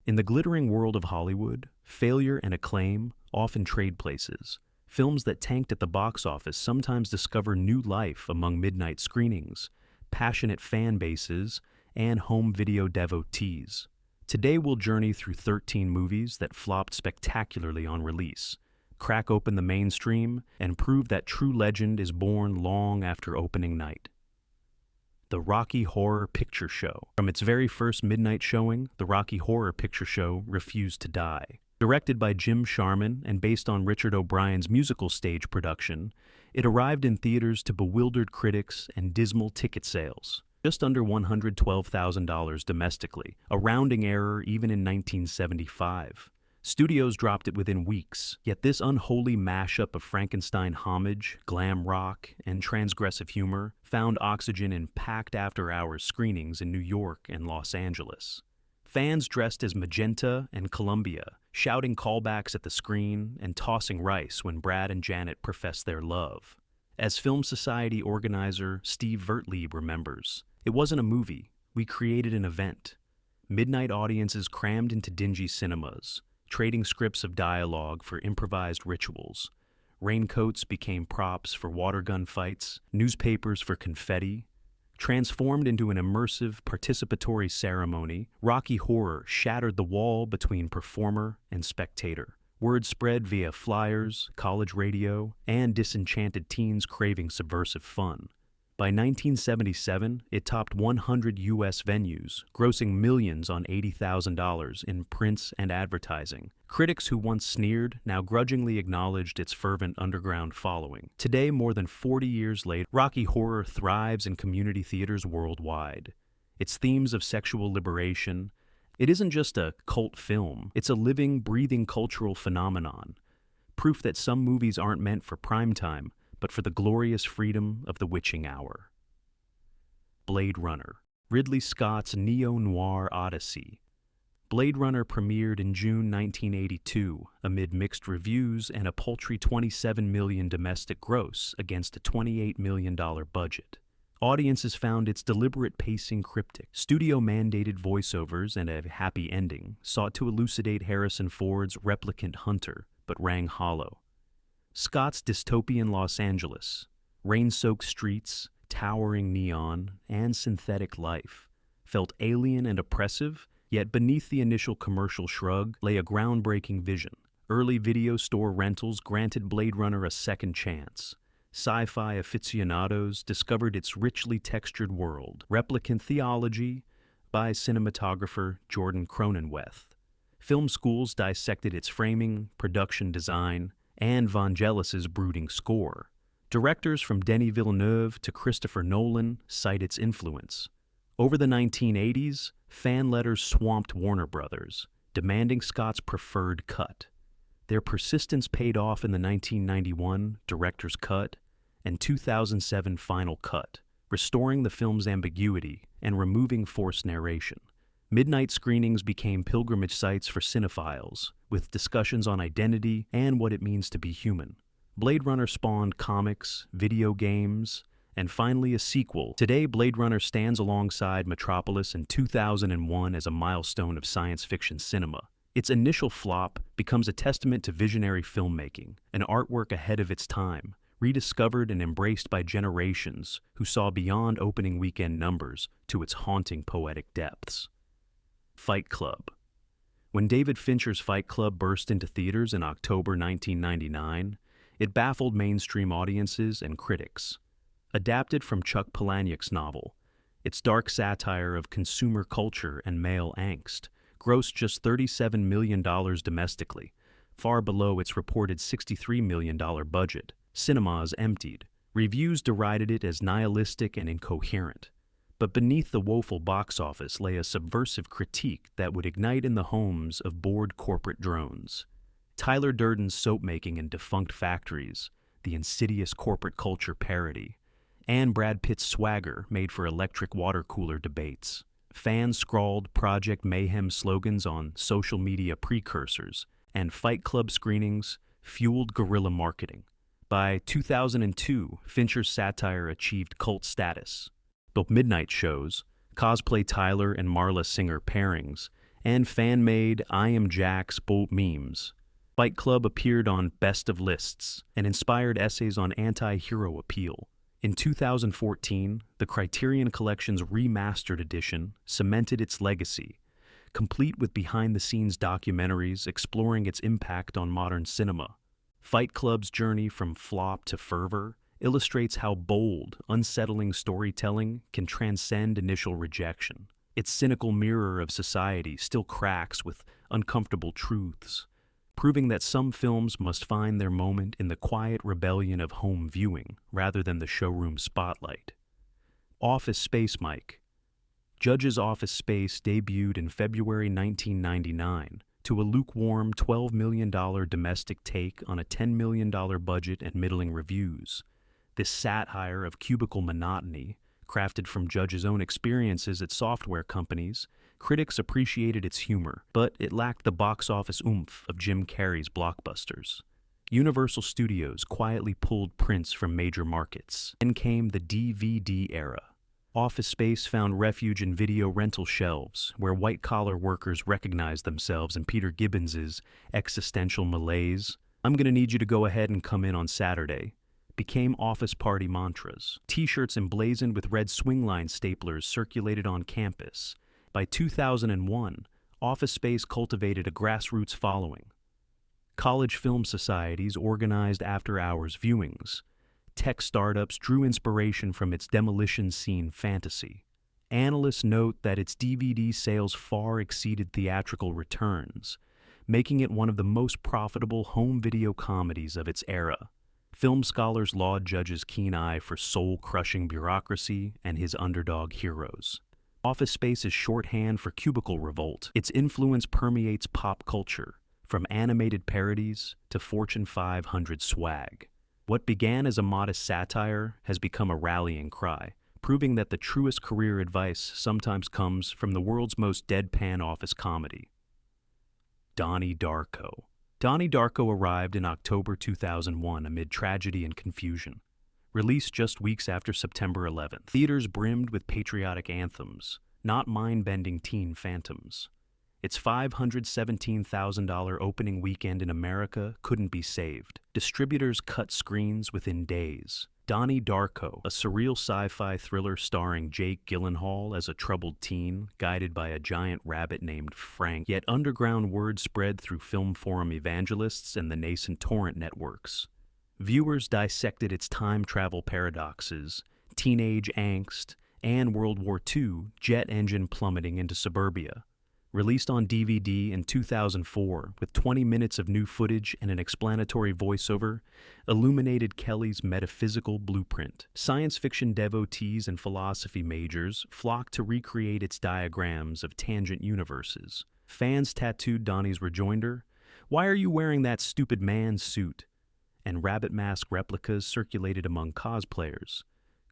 In the glittering world of Hollywood, failure and acclaim often trade places. Films that tanked at the box office sometimes discover new life among midnight screenings, passionate fan bases, and home video devotees. Today we'll journey through 13 movies that flopped spectacularly on release, crack open the mainstream, and prove that true legend is born long after opening night. The Rocky Horror Picture Show. From its very first midnight showing, the Rocky Horror Picture Show refused to die. Directed by Jim Sharman and based on Richard O'Brien's musical stage production, it arrived in theaters to bewildered critics and dismal ticket sales. Just under $112,000 domestically, a rounding error even in 1975. Studios dropped it within weeks, yet this unholy mashup of Frankenstein homage, glam rock, and transgressive humor found oxygen in packed after-hours screenings in New York and Los Angeles. Fans dressed as Magenta and Columbia, shouting callbacks at the screen and tossing rice when Brad and Janet professed their love. As Film Society organizer Steve Vertlieb remembers, "It wasn't a movie, we created an event." Midnight audiences crammed into dingy cinemas, trading scripts of dialogue for improvised rituals. Raincoats became props for water gun fights, newspapers for confetti. Transformed into an immersive, participatory ceremony, Rocky Horror shattered the wall between performer and spectator. Word spread via flyers, college radio, and disenchanted teens craving subversive fun. By 1977, it topped 100 U.S. venues, grossing millions on $80,000 in prints and advertising. Critics who once sneered now grudgingly acknowledged its fervent underground following. Today, more than 40 years later, Rocky Horror thrives in community theaters worldwide. Its themes of sexual liberation. It isn't just a cult film, it's a living, breathing cultural phenomenon. Proof that some movies aren't meant for primetime, but for the glorious freedom of the witching hour. Blade Runner, Ridley Scott's neo-noir odyssey. Blade Runner premiered in June 1982 amid mixed reviews and a paltry $27 million domestic gross against a $28 million budget. Audiences found its deliberate pacing cryptic. Studio-mandated voiceovers and a happy ending sought to elucidate Harrison Ford's replicant hunter, but rang hollow. Scott's dystopian Los Angeles, rain-soaked streets, towering neon, and synthetic life, felt alien and oppressive, yet beneath the initial commercial shrug lay a groundbreaking vision. Early video store rentals granted Blade Runner a second chance. Sci-fi aficionados discovered its richly textured world. Replicant theology by cinematographer Jordan Cronenweth. Film schools dissected its framing, production design, and Vangelis's brooding score. Directors from Denis Villeneuve to Christopher Nolan cite its influence. Over the 1980s, fan letters swamped Warner Brothers, demanding Scott's preferred cut. Their persistence paid off in the 1991 Director's Cut and 2007 Final Cut, restoring the film's ambiguity and removing forced narration. Midnight screenings became pilgrimage sites for cinephiles, with discussions on identity and what it means to be human. Blade Runner spawned comics, video games, and finally a sequel. Today, Blade Runner stands alongside Metropolis in 2001 as a milestone of science fiction cinema. Its initial flop becomes a testament to visionary filmmaking, an artwork ahead of its time, rediscovered and embraced by generations who saw beyond opening weekend numbers to its haunting poetic depths. Fight Club. When David Fincher's Fight Club burst into theaters in October 1999, it baffled mainstream audiences and critics. Adapted from Chuck Palahniuk's novel, its dark satire of consumer culture and male angst grossed just $37 million domestically, far below its reported $63 million budget. Cinemas emptied. Reviews derided it as nihilistic and incoherent. But beneath the woeful box office lay a subversive critique that would ignite in the homes of bored corporate drones. Tyler Durden's soap-making in defunct factories, the insidious corporate culture parody, and Brad Pitt's swagger made for electric water cooler debates. Fans scrawled Project Mayhem slogans on social media precursors, and Fight Club screenings fueled guerrilla marketing. By 2002, Fincher's satire achieved cult status. Both midnight shows, Cosplay Tyler and Marla Singer pairings, and fan-made I Am Jack's bold memes. Fight Club appeared on Best of Lists and inspired essays on anti-hero appeal. In 2014, the Criterion Collection's remastered edition cemented its legacy, complete with behind-the-scenes documentaries exploring its impact on modern cinema. Fight Club's journey from flop to fervor illustrates how bold, unsettling storytelling can transcend initial rejection. Its cynical mirror of society still cracks with uncomfortable truths, proving that some films must find their moment in the quiet rebellion of home viewing rather than the showroom spotlight. Office Space Mike. Judge's Office Space debuted in February 1999 to a lukewarm $12 million domestic take on a $10 million budget and middling reviews. This satire of cubicle monotony, crafted from Judge's own experiences at software companies, critics appreciated its humor, but it lacked the box office oomph of Jim Carrey's blockbusters. Universal Studios quietly pulled prints from major markets. Then came the DVD era. Office Space found refuge in video rental shelves, where white-collar workers recognized themselves in Peter Gibbons's existential malaise. "I'm gonna need you to go ahead and come in on Saturday," became office party mantras. T-shirts emblazoned with red swingline staplers circulated on campus. By 2001, Office Space cultivated a grassroots following. College film societies organized after-hours viewings. Tech startups drew inspiration from its demolition scene fantasy. Analysts note that its DVD sales far exceeded theatrical returns, making it one of the most profitable home video comedies of its era. Film scholars laud Judge's keen eye for soul-crushing bureaucracy and his underdog heroes. Office Space is shorthand for cubicle revolt. Its influence permeates pop culture, from animated parodies to Fortune 500 swag. What began as a modest satire has become a rallying cry, proving that the truest career advice sometimes comes from the world's most deadpan office comedy. Donnie Darko. Donnie Darko arrived in October 2001 amid tragedy and confusion. Released just weeks after September 11th, theaters brimmed with patriotic anthems, not mind-bending teen phantoms. Its $517,000 opening weekend in America couldn't be saved. Distributors cut screens within days. Donnie Darko, a surreal sci-fi thriller starring Jake Gyllenhaal as a troubled teen guided by a giant rabbit named Frank, yet underground word spread through film forum evangelists and the nascent torrent networks. Viewers dissected its time travel paradoxes, teenage angst, and World War II jet engine plummeting into suburbia. Released on DVD in 2004 with 20 minutes of new footage and an explanatory voiceover, illuminated Kelly's metaphysical blueprint. Science fiction devotees and philosophy majors flocked to recreate its diagrams of tangent universes. Fans tattooed Donnie's rejoinder, "Why are you wearing that stupid man suit?" And rabbit mask replicas circulated among cosplayers.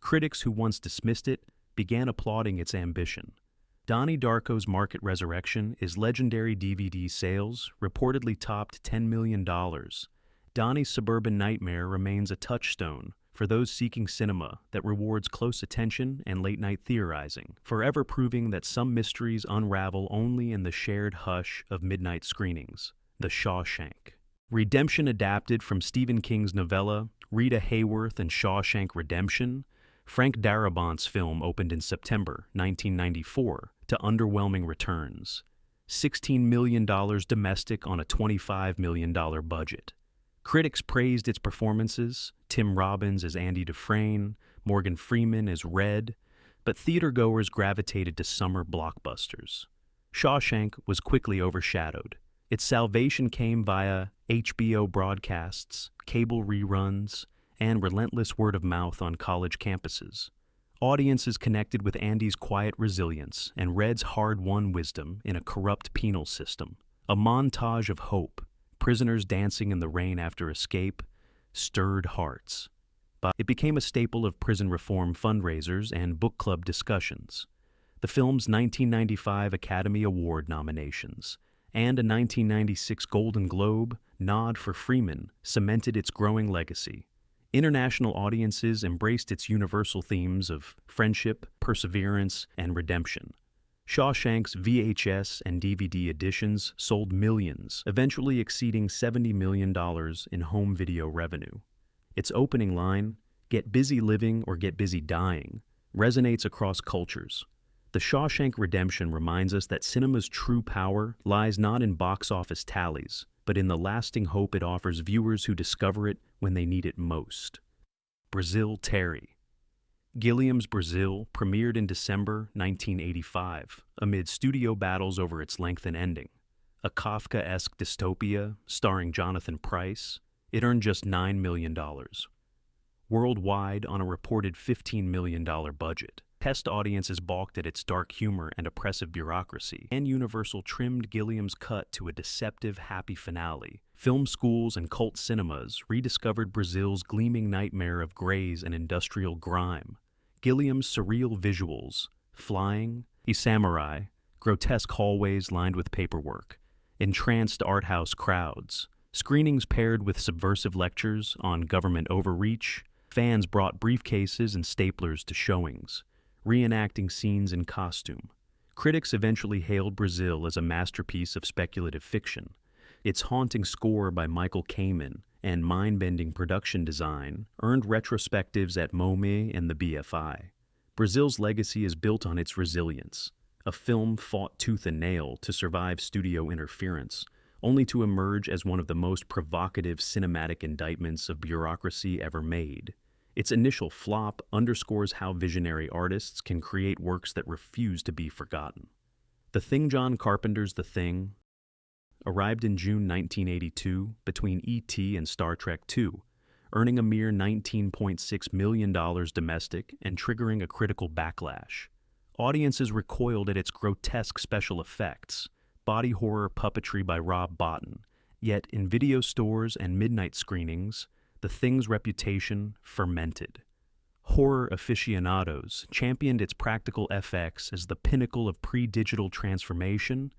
Critics who once dismissed it began applauding its ambition. Donnie Darko's market resurrection is legendary DVD sales, reportedly topped $10 million. Donnie's Suburban Nightmare remains a touchstone for those seeking cinema that rewards close attention and late-night theorizing, forever proving that some mysteries unravel only in the shared hush of midnight screenings. The Shawshank Redemption, adapted from Stephen King's novella Rita Hayworth and Shawshank Redemption, Frank Darabont's film opened in September 1994 to underwhelming returns. $16 million domestic on a $25 million budget. Critics praised its performances, Tim Robbins as Andy Dufresne, Morgan Freeman as Red, but theatergoers gravitated to summer blockbusters. Shawshank was quickly overshadowed. Its salvation came via HBO broadcasts, cable reruns, and relentless word of mouth on college campuses. Audiences connected with Andy's quiet resilience and Red's hard-won wisdom in a corrupt penal system. A montage of hope, prisoners dancing in the rain after escape, stirred hearts. But it became a staple of prison reform fundraisers and book club discussions. The film's 1995 Academy Award nominations and a 1996 Golden Globe nod for Freeman cemented its growing legacy. International audiences embraced its universal themes of friendship, perseverance, and redemption. Shawshank's VHS and DVD editions sold millions, eventually exceeding $70 million in home video revenue. Its opening line, "Get busy living or get busy dying," resonates across cultures. The Shawshank Redemption reminds us that cinema's true power lies not in box office tallies, but in the lasting hope it offers viewers who discover it when they need it most. Brazil Terry. Gilliam's Brazil premiered in December 1985, amid studio battles over its length and ending. A Kafka-esque dystopia starring Jonathan Pryce, it earned just $9 million. Worldwide, on a reported $15 million budget, test audiences balked at its dark humor and oppressive bureaucracy, and Universal trimmed Gilliam's cut to a deceptive, happy finale. Film schools and cult cinemas rediscovered Brazil's gleaming nightmare of grays and industrial grime. Gilliam's surreal visuals, flying, a samurai, grotesque hallways lined with paperwork, entranced art house crowds, screenings paired with subversive lectures on government overreach. Fans brought briefcases and staplers to showings, reenacting scenes in costume. Critics eventually hailed Brazil as a masterpiece of speculative fiction. Its haunting score by Michael Kamen and mind-bending production design earned retrospectives at MoMA and the BFI. Brazil's legacy is built on its resilience. A film fought tooth and nail to survive studio interference, only to emerge as one of the most provocative cinematic indictments of bureaucracy ever made. Its initial flop underscores how visionary artists can create works that refuse to be forgotten. The Thing. John Carpenter's The Thing arrived in June 1982 between E.T. and Star Trek II, earning a mere $19.6 million domestic and triggering a critical backlash. Audiences recoiled at its grotesque special effects, body horror puppetry by Rob Bottin, yet in video stores and midnight screenings, The Thing's reputation fermented. Horror aficionados championed its practical FX as the pinnacle of pre-digital transformation,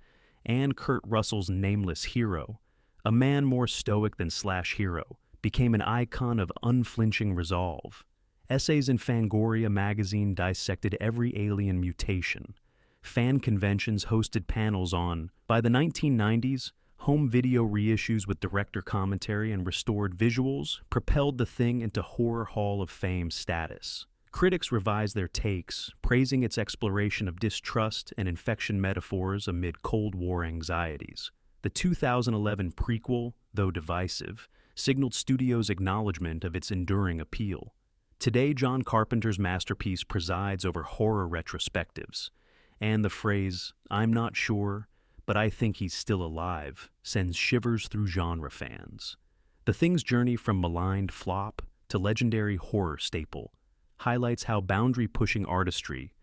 and Kurt Russell's nameless hero, a man more stoic than slash hero, became an icon of unflinching resolve. Essays in Fangoria magazine dissected every alien mutation. Fan conventions hosted panels on, by the 1990s, home video reissues with director commentary and restored visuals propelled The Thing into Horror Hall of Fame status. Critics revised their takes, praising its exploration of distrust and infection metaphors amid Cold War anxieties. The 2011 prequel, though divisive, signaled studios' acknowledgement of its enduring appeal. Today, John Carpenter's masterpiece presides over horror retrospectives, and the phrase, "I'm not sure, but I think he's still alive," sends shivers through genre fans. The Thing's journey from maligned flop to legendary horror staple highlights how boundary-pushing artistry